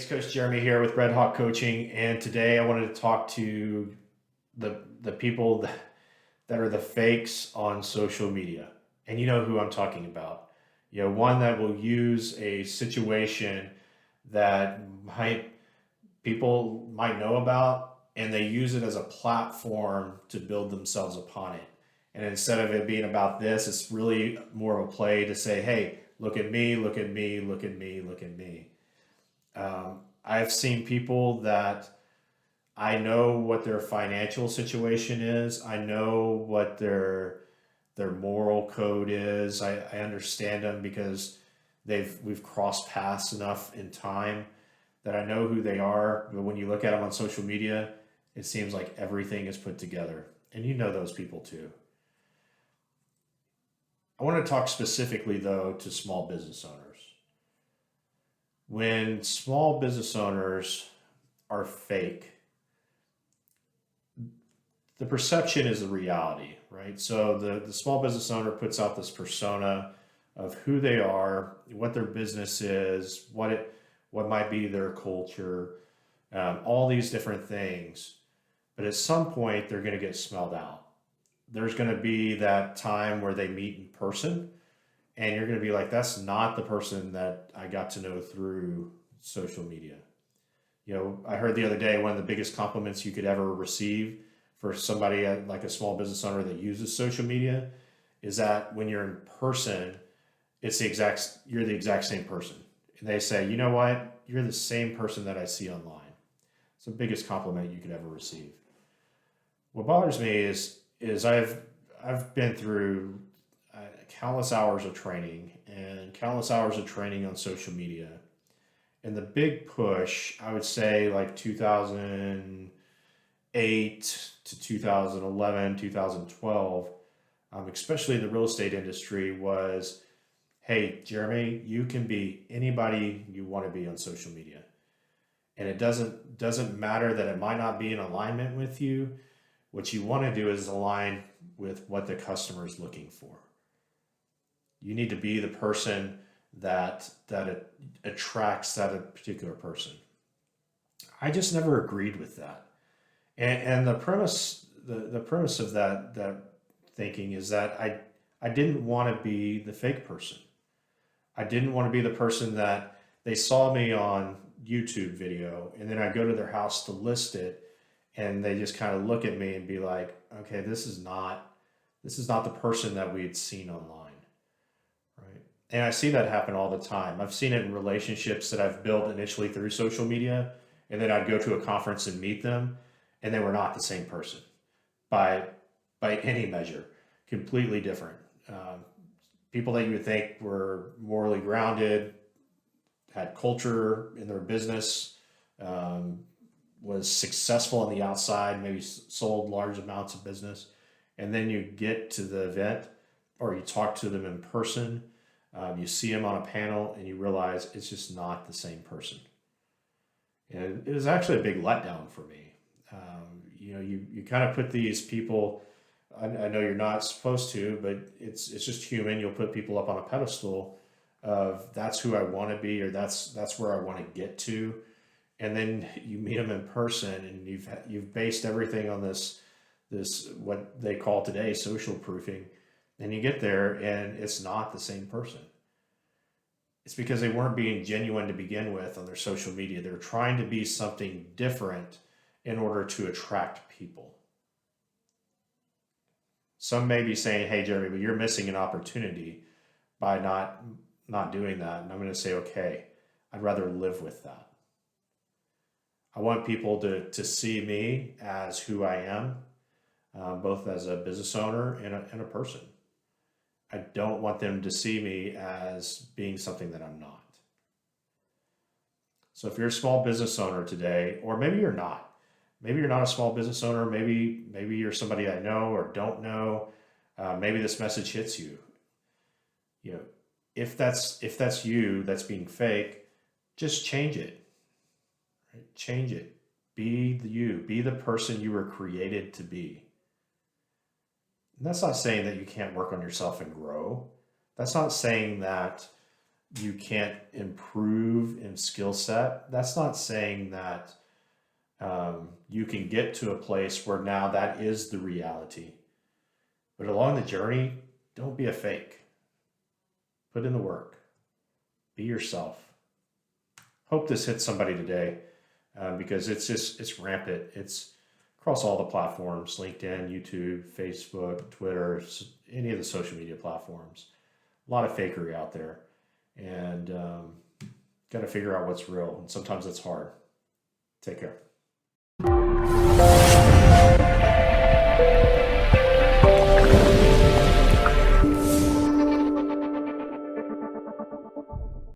Thanks, Coach Jeremy here with Red Hawk Coaching, and today I wanted to talk to the people that are the fakes on social media, and you know who I'm talking about. One that will use a situation that people might know about, and they use it as a platform to build themselves upon it. And instead of it being about this, it's really more of a play to say, "Hey, look at me, look at me, look at me, look at me." I've seen people that I know what their financial situation is. I know what their moral code is. I understand them because we've crossed paths enough in time that I know who they are. But when you look at them on social media, it seems like everything is put together. And you know those people too. I want to talk specifically though to small business owners. When small business owners are fake, the perception is the reality, right? So the small business owner puts out this persona of who they are, what their business is, what might be their culture, all these different things. But at some point, they're going to get smelled out. There's going to be that time where they meet in person, and you're going to be like, that's not the person that I got to know through social media. I heard the other day one of the biggest compliments you could ever receive for somebody like a small business owner that uses social media is that when you're in person, you're the exact same person. And they say, you know what? You're the same person that I see online. It's the biggest compliment you could ever receive. What bothers me is I've been through countless hours of training and countless hours of training on social media. And the big push, I would say like 2008 to 2011, 2012, especially in the real estate industry, was, hey, Jeremy, you can be anybody you want to be on social media. And it doesn't matter that it might not be in alignment with you. What you want to do is align with what the customer is looking for. You need to be the person that it attracts that particular person. I just never agreed with that. And the premise of that thinking is that I didn't want to be the fake person. I didn't want to be the person that they saw me on YouTube video and then I go to their house to list it and they just kind of look at me and be like, okay, this is not the person that we had seen online. Right. And I see that happen all the time. I've seen it in relationships that I've built initially through social media, and then I'd go to a conference and meet them, and they were not the same person by any measure, completely different. People that you would think were morally grounded, had culture in their business, was successful on the outside, maybe sold large amounts of business, and then you get to the event or you talk to them in person, you see them on a panel, and you realize it's just not the same person. And it was actually a big letdown for me. You kind of put these people. I know you're not supposed to, but it's just human. You'll put people up on a pedestal of that's who I want to be, or that's where I want to get to, and then you meet them in person, and you've based everything on this what they call today social proofing, and you get there and it's not the same person. It's because they weren't being genuine to begin with on their social media. They're trying to be something different in order to attract people. Some may be saying, hey, Jeremy, but you're missing an opportunity by not doing that. And I'm going to say, okay, I'd rather live with that. I want people to see me as who I am, both as a business owner and a person. I don't want them to see me as being something that I'm not. So if you're a small business owner today, or maybe you're not, a small business owner, maybe you're somebody I know or don't know, maybe this message hits you. If that's you that's being fake, just change it. Right? Change it. Be you. Be the person you were created to be. And that's not saying that you can't work on yourself and grow. That's not saying that you can't improve in skill set. That's not saying that you can get to a place where now that is the reality. But along the journey, don't be a fake. Put in the work. Be yourself. Hope this hits somebody today because it's rampant. It's across all the platforms: LinkedIn, YouTube, Facebook, Twitter, any of the social media platforms. A lot of fakery out there, and got to figure out what's real. And sometimes it's hard. Take care.